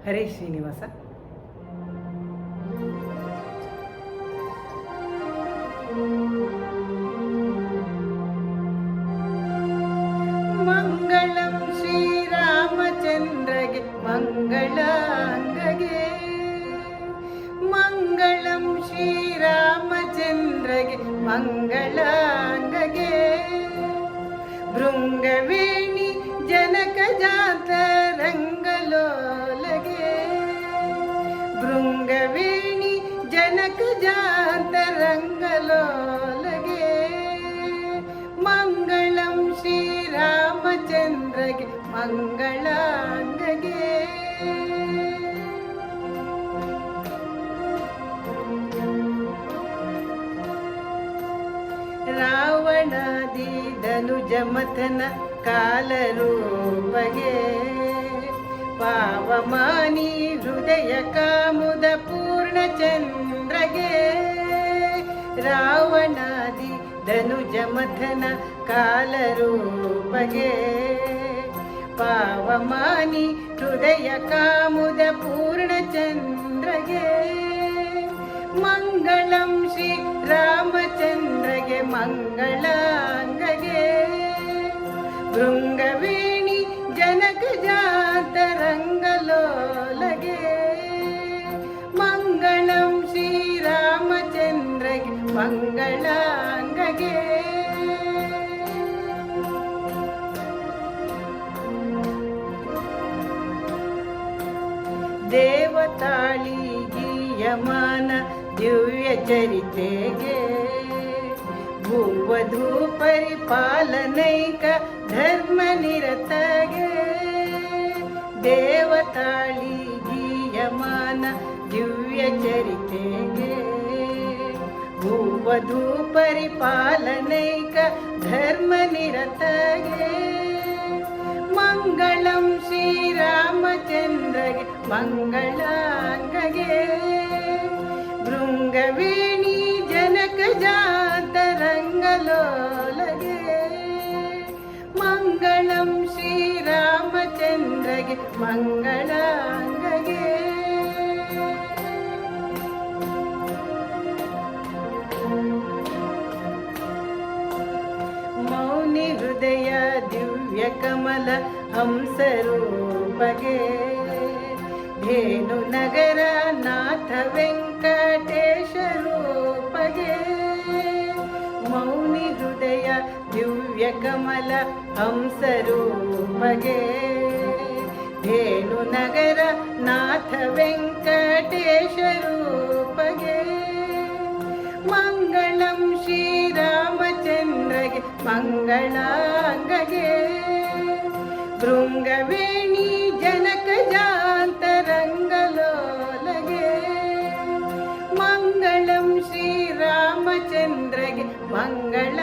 ಹರೀಶ್ ಶ್ರೀನಿವಾಸ. ಮಂಗಳಂ ಶ್ರೀರಾಮಚಂದ್ರಗೆ ಮಂಗಳಾಂಗಗೆ, ಮಂಗಳಂ ಶ್ರೀರಾಮಚಂದ್ರಗೆ ಮಂಗಳಾಂಗಗೆ, ಭೃಂಗವೇಣಿ ಜನಕ ಜಾತ ರಂಗಲೋಲಗೆ, ಭೃಂಗವೇಣಿ ಜನಕ ಜಾತ ರಂಗಲೋಲಗೆ, ಮಂಗಳಂ ಶ್ರೀರಾಮಚಂದ್ರಗೆ ಮಂಗಳಾಂಗಗೆ. ರಾವಣಾದಿ ಧನುಜ ಮಥನ ಕಾಲರೂಪಗೆ, ಪಾವಮಾನಿ ಹೃದಯ ಕಾಮುದ ಪೂರ್ಣಚಂದ್ರಗೆ, ರಾವಣಾದಿ ಧನುಜ ಮಥನ ಕಾಲರೂಪಗೆ, ಪಾವಮಾನಿ ಹೃದಯ ಕಾಮುದ ಪೂರ್ಣಚಂದ್ರಗೆ, ಮಂಗಳಂ ಶ್ರೀ ರಾಮಚಂದ್ರಗೆ ಮಂಗಳಾಂಗಗೆ, ಭೃಂಗವೇಣಿ ಜನಕ ಜಾತ ರಂಗಲೋಲಗೆ, ಮಂಗಳಂ ಶ್ರೀರಾಮಚಂದ್ರಗೆ ಮಂಗಳಾಂಗಗೆ. ದೇವತಾಳಿ ಗೀಯಮಾನ ದಿವ್ಯ ಚರಿತೆಗೆ, ಭೂವಧೂ ಪರಿಪಾಲನೈಕ ಧರ್ಮ ನಿರತಗೆ, ದೇವತಾಳಿ ಗೀಯಮಾನ ದಿವ್ಯ ಚರಿತೆಗೆ, ಭೂವಧೂ ಪರಿಪಾಲನೈಕ ಧರ್ಮ ನಿರತಗೆ, ಮಂಗಳಂ ಶ್ರೀರಾಮಚಂದ್ರಗೆ ಮಂಗಳಾಂಗಗೆ, ಭೃಂಗವೇಣಿ ಜನಕ ಜಾತ ರಂಗಲೋಲಗೆ, ಮಂಗಳಂ ಶ್ರೀರಾಮಚಂದ್ರಗೆ ಮಂಗಳಾಂಗಗೆ. ಮೌನಿ ಹೃದಯ ದಿವ್ಯ ಕಮಲ ಹಂಸರೂಪಗೆ, ಧೇನು ನಗರ ನಾಥ ವೆಂಕಟೇಶ ರೂಪಗೆ, ಮೌನಿ ಹೃದಯ ದಿವ್ಯ ಕಮಲ ಹಂಸರೂಪಗೆ, ಧೇನು ನಗರ ನಾಥ ವೆಂಕಟೇಶ ರೂಪಗೆ, ಮಂಗಳಂ ಶ್ರೀರಾಮಚಂದ್ರಗೆ ಮಂಗಳಾಂಗಗೆ, ಭೃಂಗವೇಣಿ ಜನಕ ಜಾತ ರಂಗಲೋಲಗೆ, ಮಂಗಳಂ ಶ್ರೀರಾಮಚಂದ್ರಗೆ ಮಂಗಳ